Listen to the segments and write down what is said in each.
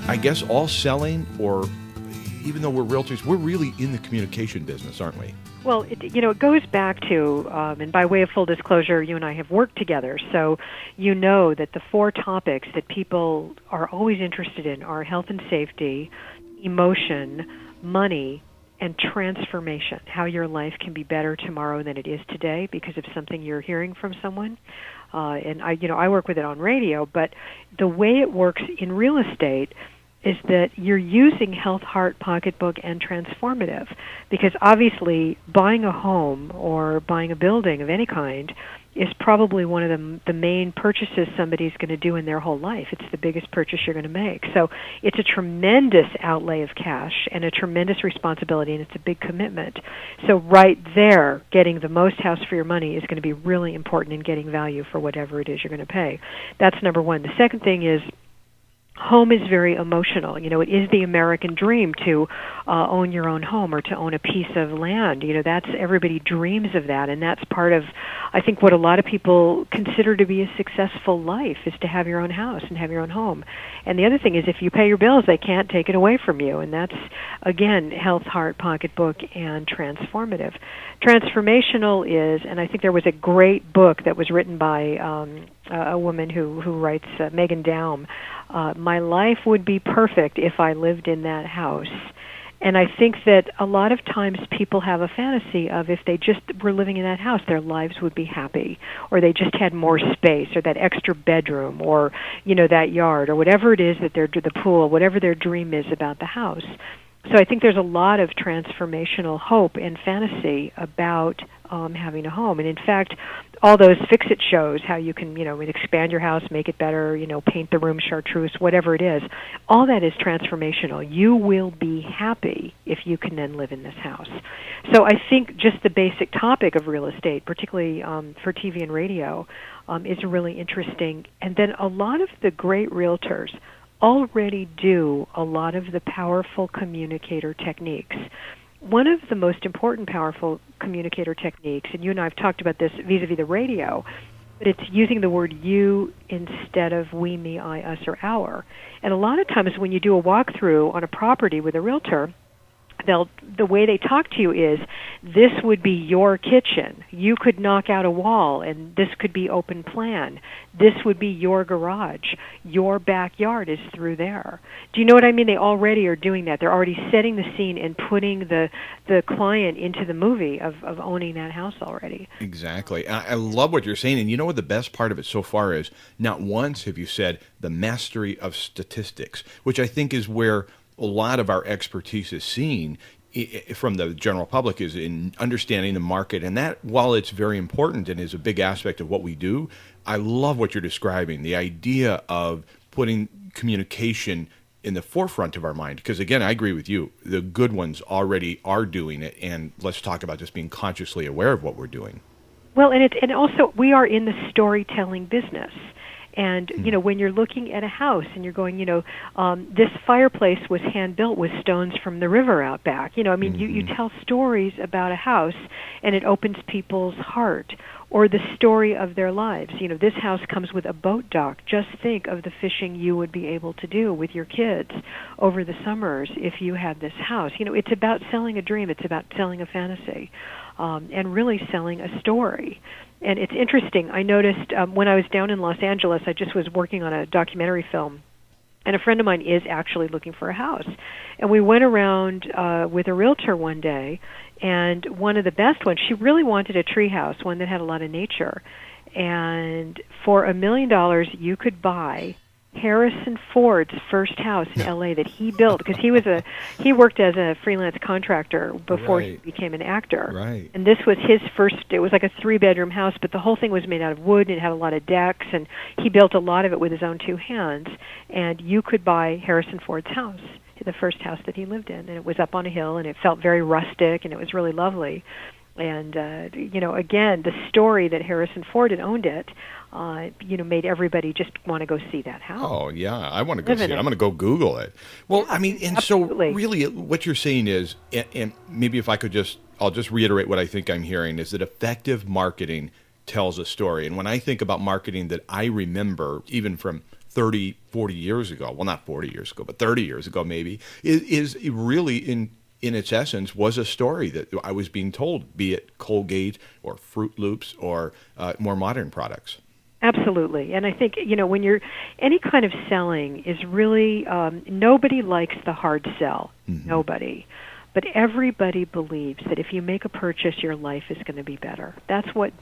I guess all selling, or even though we're realtors, we're really in the communication business, aren't we? Well, it goes back to, and by way of full disclosure, you and I have worked together, so you know that the four topics that people are always interested in are health and safety, emotion, money, and transformation, how your life can be better tomorrow than it is today because of something you're hearing from someone. And I work with it on radio, but the way it works in real estate is that you're using Health, Heart, Pocketbook, and Transformative, because obviously buying a home or buying a building of any kind is probably one of the main purchases somebody's going to do in their whole life. It's the biggest purchase you're going to make. So it's a tremendous outlay of cash and a tremendous responsibility, and it's a big commitment. So right there, getting the most house for your money is going to be really important in getting value for whatever it is you're going to pay. That's number one. The second thing is, home is very emotional. It is the American dream to own your own home or to own a piece of land. Everybody dreams of that, and that's part of, I think, what a lot of people consider to be a successful life, is to have your own house and have your own home. And the other thing is, if you pay your bills, they can't take it away from you, and that's, again, Health, Heart, Pocketbook, and Transformative. Transformational is, and I think there was a great book that was written by a woman who writes, Megan Daum, My Life Would Be Perfect If I Lived in That House. And I think that a lot of times people have a fantasy of, if they just were living in that house, their lives would be happy, or they just had more space, or that extra bedroom, or, that yard, or whatever it is that the pool, whatever their dream is about the house. So I think there's a lot of transformational hope and fantasy about having a home. And in fact, all those fix-it shows, how you can, expand your house, make it better, paint the room chartreuse, whatever it is, all that is transformational. You will be happy if you can then live in this house. So I think just the basic topic of real estate, particularly for TV and radio, is really interesting. And then a lot of the great realtors already do a lot of the powerful communicator techniques. One of the most important powerful communicator techniques, and you and I have talked about this vis-a-vis the radio, but it's using the word you instead of we, me, I, us, or our. And a lot of times when you do a walkthrough on a property with a realtor, the way they talk to you is, this would be your kitchen. You could knock out a wall, and this could be open plan. This would be your garage. Your backyard is through there. Do you know what I mean? They already are doing that. They're already setting the scene and putting the client into the movie of owning that house already. Exactly. I love what you're saying. And you know what the best part of it so far is? Not once have you said the mastery of statistics, which I think is where a lot of our expertise is seen from the general public, is in understanding the market. And that, while it's very important and is a big aspect of what we do, I love what you're describing, the idea of putting communication in the forefront of our mind. Because again, I agree with you. The good ones already are doing it. And let's talk about just being consciously aware of what we're doing. Well, and also we are in the storytelling business. And, when you're looking at a house and you're going, this fireplace was hand-built with stones from the river out back. You tell stories about a house, and it opens people's heart, or the story of their lives. This house comes with a boat dock. Just think of the fishing you would be able to do with your kids over the summers if you had this house. It's about selling a dream. It's about selling a fantasy, and really selling a story. And it's interesting. I noticed when I was down in Los Angeles, I just was working on a documentary film, and a friend of mine is actually looking for a house. And we went around with a realtor one day, and one of the best ones, she really wanted a tree house, one that had a lot of nature. And for $1 million, you could buy Harrison Ford's first house in L.A. that he built, because he worked as a freelance contractor before he became an actor. Right. And this was his first. It was like a 3-bedroom house, but the whole thing was made out of wood, and it had a lot of decks, and he built a lot of it with his own 2 hands. And you could buy Harrison Ford's house, the first house that he lived in, and it was up on a hill, and it felt very rustic, and it was really lovely. And, again, the story that Harrison Ford had owned it, made everybody just want to go see that house. Oh, yeah, I want to go see it. I'm going to go Google it. Well, yeah, and absolutely. So really what you're saying is, and maybe if I could I'll just reiterate what I think I'm hearing, is that effective marketing tells a story. And when I think about marketing that I remember, even from 30, 40 years ago, well, not 40 years ago, but 30 years ago maybe, is really in its essence was a story that I was being told, be it Colgate or Fruit Loops or more modern products. Absolutely. And I think, when you're, any kind of selling is really, nobody likes the hard sell. Mm-hmm. Nobody. But everybody believes that if you make a purchase, your life is going to be better. That's what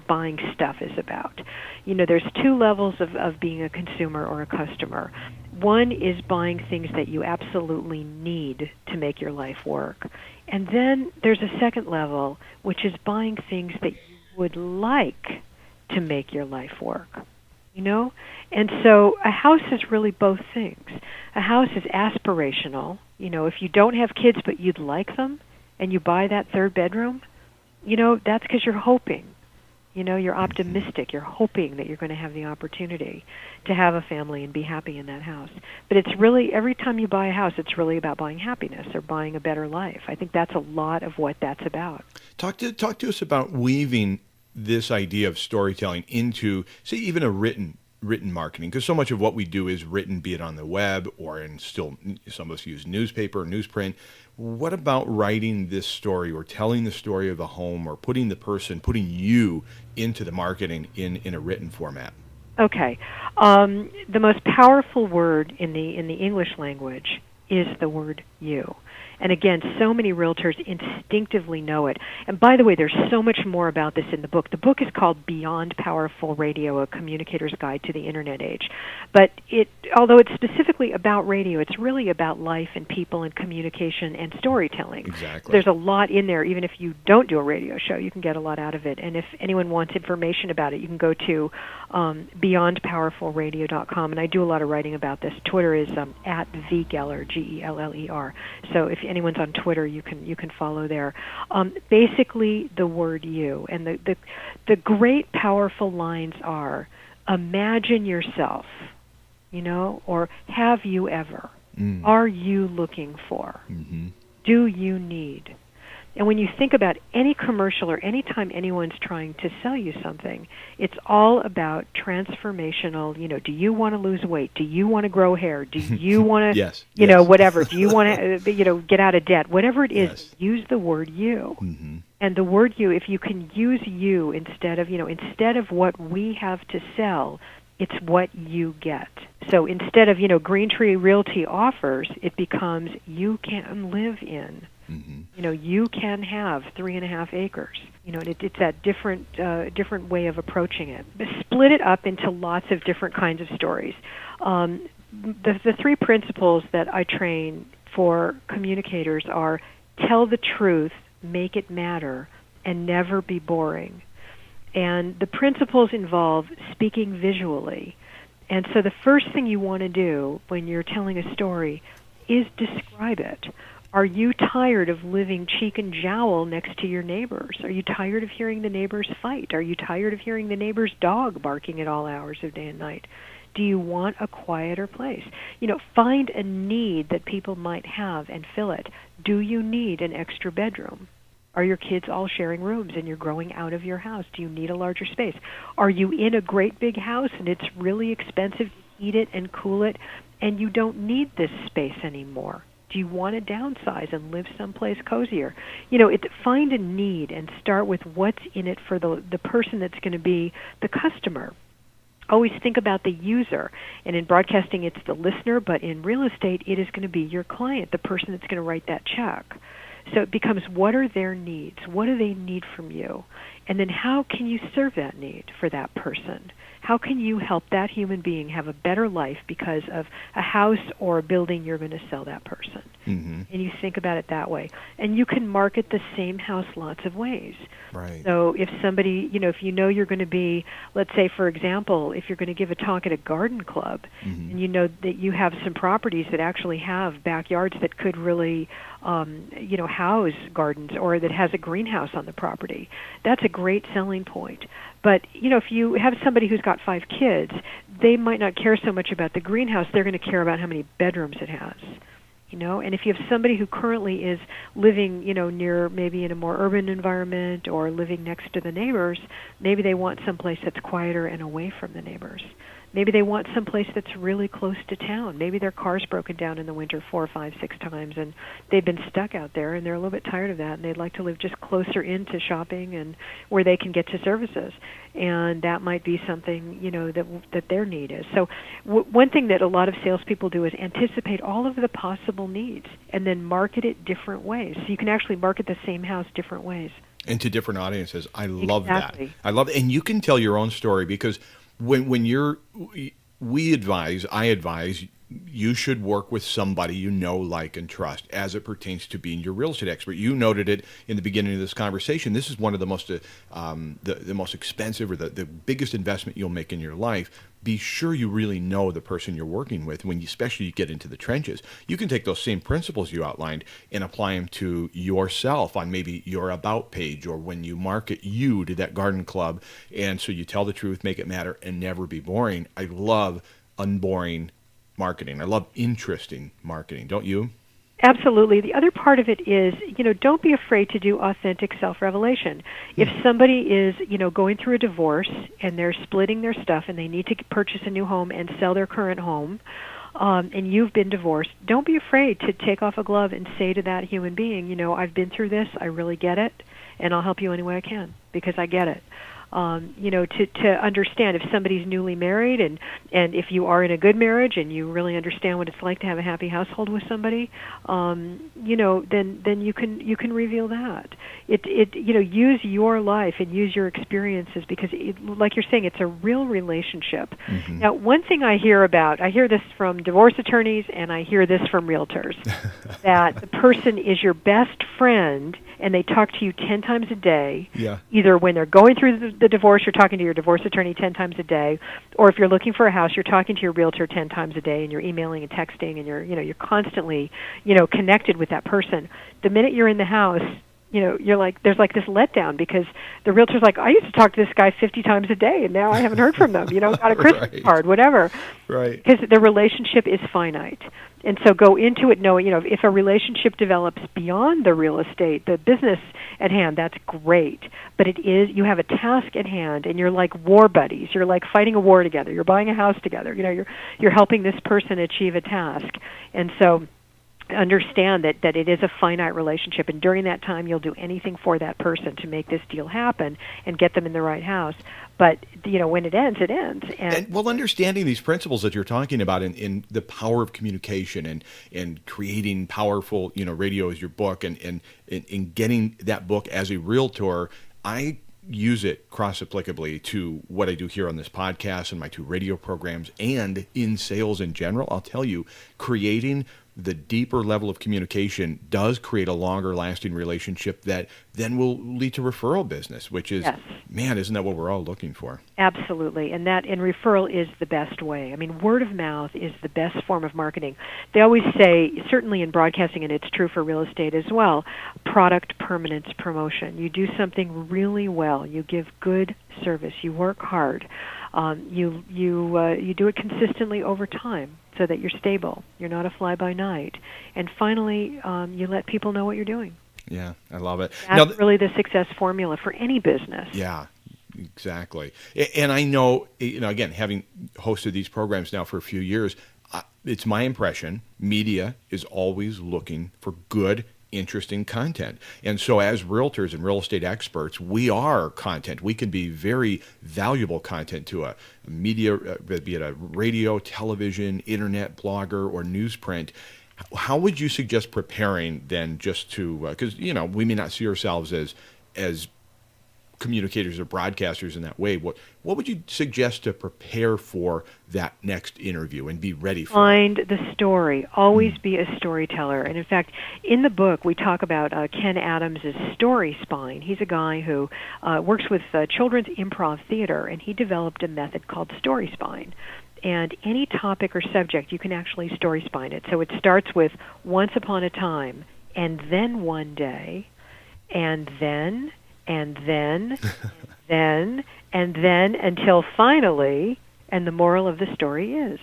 buying stuff is about. There's two levels of being a consumer or a customer. One is buying things that you absolutely need to make your life work. And then there's a second level, which is buying things that you would like to make your life work. And so a house is really both things. A house is aspirational. If you don't have kids but you'd like them and you buy that third bedroom, that's because you're hoping. You're optimistic. You're hoping that you're going to have the opportunity to have a family and be happy in that house. But it's really, every time you buy a house, it's really about buying happiness or buying a better life. I think that's a lot of what that's about. Talk to us about weaving this idea of storytelling into, say, even a written marketing, because so much of what we do is written, be it on the web or in still some of us use newspaper, newsprint. What about writing this story or telling the story of a home or putting you into the marketing in a written format? Okay. The most powerful word in the English language is the word you. And again, so many realtors instinctively know it. And by the way, there's so much more about this in the book. The book is called Beyond Powerful Radio, A Communicator's Guide to the Internet Age. But although it's specifically about radio, it's really about life and people and communication and storytelling. Exactly. There's a lot in there. Even if you don't do a radio show, you can get a lot out of it. And if anyone wants information about it, you can go to beyondpowerfulradio.com. And I do a lot of writing about this. Twitter is at @vgeller, Geller. So if anyone's on Twitter, you can follow there. Basically, the word you. And the great, powerful lines are, imagine yourself, or have you ever? Are you looking for? Mm-hmm. Do you need? And when you think about any commercial or any time anyone's trying to sell you something, it's all about transformational, do you want to lose weight? Do you want to grow hair? Do you want to, yes. Whatever. Do you want to, get out of debt? Whatever it is, yes. Use the word you. Mm-hmm. And the word you, if you can use you instead of what we have to sell, it's what you get. So instead of, Green Tree Realty offers, it becomes you can live in. Mm-hmm. You can have 3.5 acres. It's that different way of approaching it. Split it up into lots of different kinds of stories. The three principles that I train for communicators are tell the truth, make it matter, and never be boring. And the principles involve speaking visually. And so the first thing you want to do when you're telling a story is describe it. Are you tired of living cheek and jowl next to your neighbors? Are you tired of hearing the neighbors fight? Are you tired of hearing the neighbor's dog barking at all hours of day and night? Do you want a quieter place? Find a need that people might have and fill it. Do you need an extra bedroom? Are your kids all sharing rooms and you're growing out of your house? Do you need a larger space? Are you in a great big house and it's really expensive to heat it and cool it and you don't need this space anymore? Do you want to downsize and live someplace cozier? Find a need and start with what's in it for the person that's going to be the customer. Always think about the user. And in broadcasting, it's the listener, but in real estate, it is going to be your client, the person that's going to write that check. So it becomes, what are their needs? What do they need from you? And then how can you serve that need for that person? How can you help that human being have a better life because of a house or a building you're going to sell that person? Mm-hmm. And you think about it that way. And you can market the same house lots of ways. Right. So if somebody, if you're going to be, let's say, for example, if you're going to give a talk at a garden club, mm-hmm. and you know that you have some properties that actually have backyards that could really, house gardens, or that has a greenhouse on the property, that's a great selling point. But, if you have somebody who's got 5 kids, they might not care so much about the greenhouse. They're going to care about how many bedrooms it has. And if you have somebody who currently is living, near maybe in a more urban environment or living next to the neighbors, maybe they want someplace that's quieter and away from the neighbors. Maybe they want someplace that's really close to town. Maybe their car's broken down in the winter 4, 5, 6 times, and they've been stuck out there, and they're a little bit tired of that, and they'd like to live just closer into shopping and where they can get to services. And that might be something, that their need is. So one thing that a lot of salespeople do is anticipate all of the possible needs and then market it different ways. So you can actually market the same house different ways. And to different audiences. I love that. Exactly. I love it. And you can tell your own story, because when I advise, you should work with somebody you know, like, and trust as it pertains to being your real estate expert. You noted it in the beginning of this conversation. This is one of the most the most expensive, or the biggest investment you'll make in your life. Be sure you really know the person you're working with when you, especially you get into the trenches. You can take those same principles you outlined and apply them to yourself on maybe your about page, or when you market you to that garden club. And so you tell the truth, make it matter, and never be boring. I love unboring marketing. I love interesting marketing. Don't you? Absolutely. The other part of it is, don't be afraid to do authentic self-revelation. If somebody is, going through a divorce and they're splitting their stuff and they need to purchase a new home and sell their current home, and you've been divorced, don't be afraid to take off a glove and say to that human being, I've been through this, I really get it, and I'll help you any way I can because I get it. To understand if somebody's newly married and if you are in a good marriage and you really understand what it's like to have a happy household with somebody, then you can reveal that. Use your life and use your experiences, because like you're saying, it's a real relationship. Mm-hmm. Now, one thing I hear this from divorce attorneys and I hear this from realtors, that the person is your best friend and they talk to you 10 times a day. Yeah. Either when they're going through the divorce, you're talking to your divorce attorney 10 times a day, or if you're looking for a house, you're talking to your realtor 10 times a day, and you're emailing and texting, and you're constantly, connected with that person. The minute you're in the house, you're like, there's like this letdown, because the realtor's like, I used to talk to this guy 50 times a day, and now I haven't heard from them. Got a Christmas card, whatever. Right. Because the relationship is finite. And so go into it knowing, if a relationship develops beyond the real estate, the business at hand, that's great. But you have a task at hand, and you're like war buddies. You're like fighting a war together. You're buying a house together. You're helping this person achieve a task. And so understand that it is a finite relationship, and during that time you'll do anything for that person to make this deal happen and get them in the right house. But when it ends, it ends. And understanding these principles that you're talking about in the power of communication and creating powerful, radio is your book, and getting that book as a realtor, I use it cross-applicably to what I do here on this podcast and my 2 radio programs and in sales in general. I'll tell you, creating the deeper level of communication does create a longer lasting relationship that then will lead to referral business, which is, yes. Man, isn't that what we're all looking for? Absolutely. And referral is the best way. I mean, word of mouth is the best form of marketing. They always say, certainly in broadcasting, and it's true for real estate as well, product permanence promotion. You do something really well. You give good service. You work hard. You do it consistently over time, so that you're stable. You're not a fly-by-night. And finally, you let people know what you're doing. Yeah, I love it. That's really the success formula for any business. Yeah, exactly. And I know, again, having hosted these programs now for a few years, it's my impression media is always looking for good, interesting content. And so as realtors and real estate experts, we are content. We can be very valuable content to a media, be it a radio, television, internet, blogger, or newsprint. How would you suggest preparing then, just to, because, we may not see ourselves as communicators or broadcasters in that way. What would you suggest to prepare for that next interview and be ready for? Find the story. Always be a storyteller. And in fact, in the book, we talk about Ken Adams' story spine. He's a guy who works with children's improv theater, and he developed a method called story spine. And any topic or subject, you can actually story spine it. So it starts with once upon a time, and then one day, and then, and then, and then, until finally, and the moral of the story is.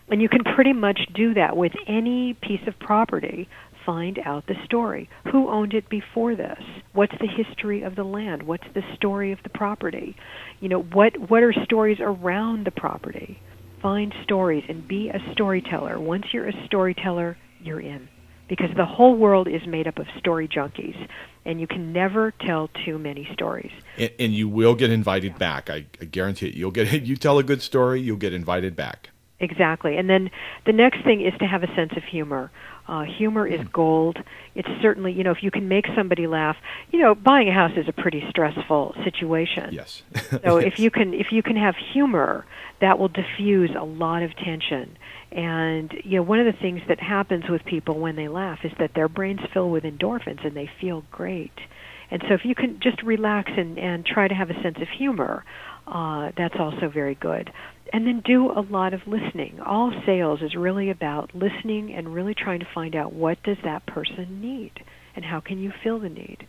And you can pretty much do that with any piece of property. Find out the story. Who owned it before this? What's the history of the land? What's the story of the property? What are stories around the property? find stories and be a storyteller. Once you're a storyteller, you're in. Because the whole world is made up of story junkies, and you can never tell too many stories. And you will get invited back. I guarantee it. You tell a good story, you'll get invited back. Exactly. And then the next thing is to have a sense of humor. Humor is gold. It's certainly, if you can make somebody laugh, buying a house is a pretty stressful situation. Yes. So Yes. if you can have humor, that will diffuse a lot of tension. And one of the things that happens with people when they laugh is that their brains fill with endorphins and they feel great. And so if you can just relax and try to have a sense of humor, that's also very good. And then do a lot of listening. All sales is really about listening and really trying to find out what does that person need and how can you fill the need.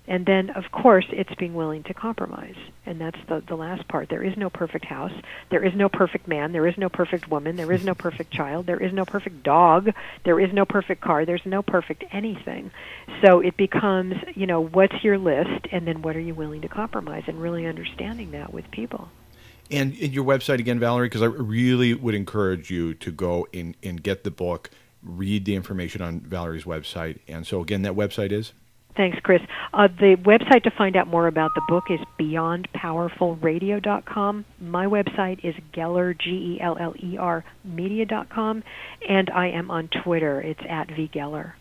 And then, of course, it's being willing to compromise. And that's the last part. There is no perfect house. There is no perfect man. There is no perfect woman. There is no perfect child. There is no perfect dog. There is no perfect car. There's no perfect anything. So it becomes, what's your list, and then what are you willing to compromise, and really understanding that with people. And your website again, Valerie, because I really would encourage you to go and get the book, read the information on Valerie's website. And so, again, that website is? Thanks, Chris. The website to find out more about the book is beyondpowerfulradio.com. My website is Geller, Geller, media.com, and I am on Twitter. It's @vgeller.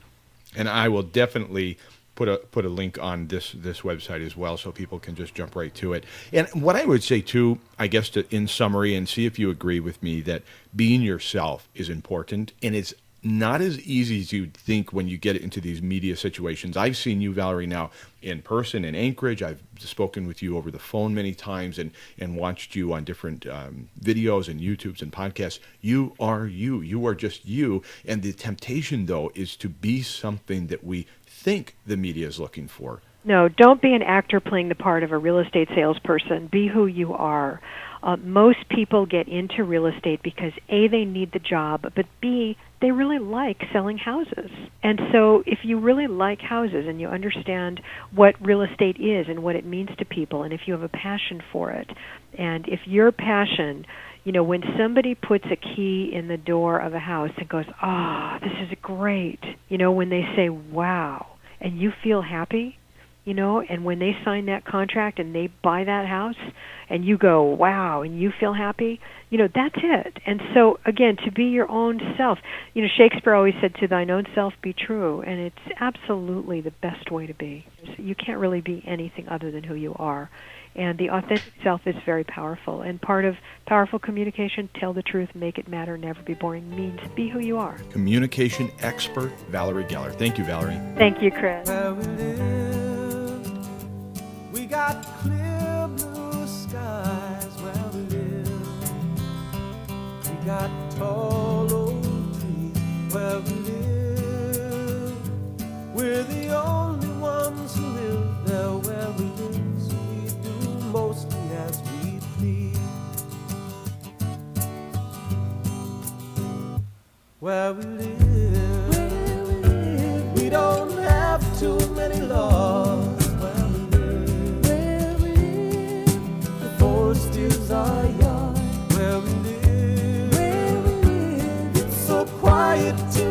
And I will definitely put a link on this website as well, so people can just jump right to it. And what I would say too, I guess, in summary, and see if you agree with me, that being yourself is important, and it's not as easy as you'd think when you get into these media situations. I've seen you, Valerie, now in person in Anchorage. I've spoken with you over the phone many times and watched you on different videos and YouTubes and podcasts. You are you. You are just you. And the temptation, though, is to be something that we think the media is looking for. No, don't be an actor playing the part of a real estate salesperson. Be who you are. Most people get into real estate because A, they need the job, but B, they really like selling houses. And so if you really like houses and you understand what real estate is and what it means to people, and if you have a passion for it, and if your passion, when somebody puts a key in the door of a house and goes, this is great, when they say, wow, and you feel happy, and when they sign that contract and they buy that house and you go, wow, and you feel happy, that's it. And so, again, to be your own self. Shakespeare always said, to thine own self be true, and it's absolutely the best way to be. You can't really be anything other than who you are. And the authentic self is very powerful. And part of powerful communication, tell the truth, make it matter, never be boring, means be who you are. Communication expert Valerie Geller. Thank you, Valerie. Thank you, Chris. Where we live, we got clear blue skies where we live. We got tall old trees where we live. We're the only ones who live there where we live. So we do mostly as we please. Where we live, we don't have too many laws. Where we live, the forest is our yard. Where we live, it's so quiet too.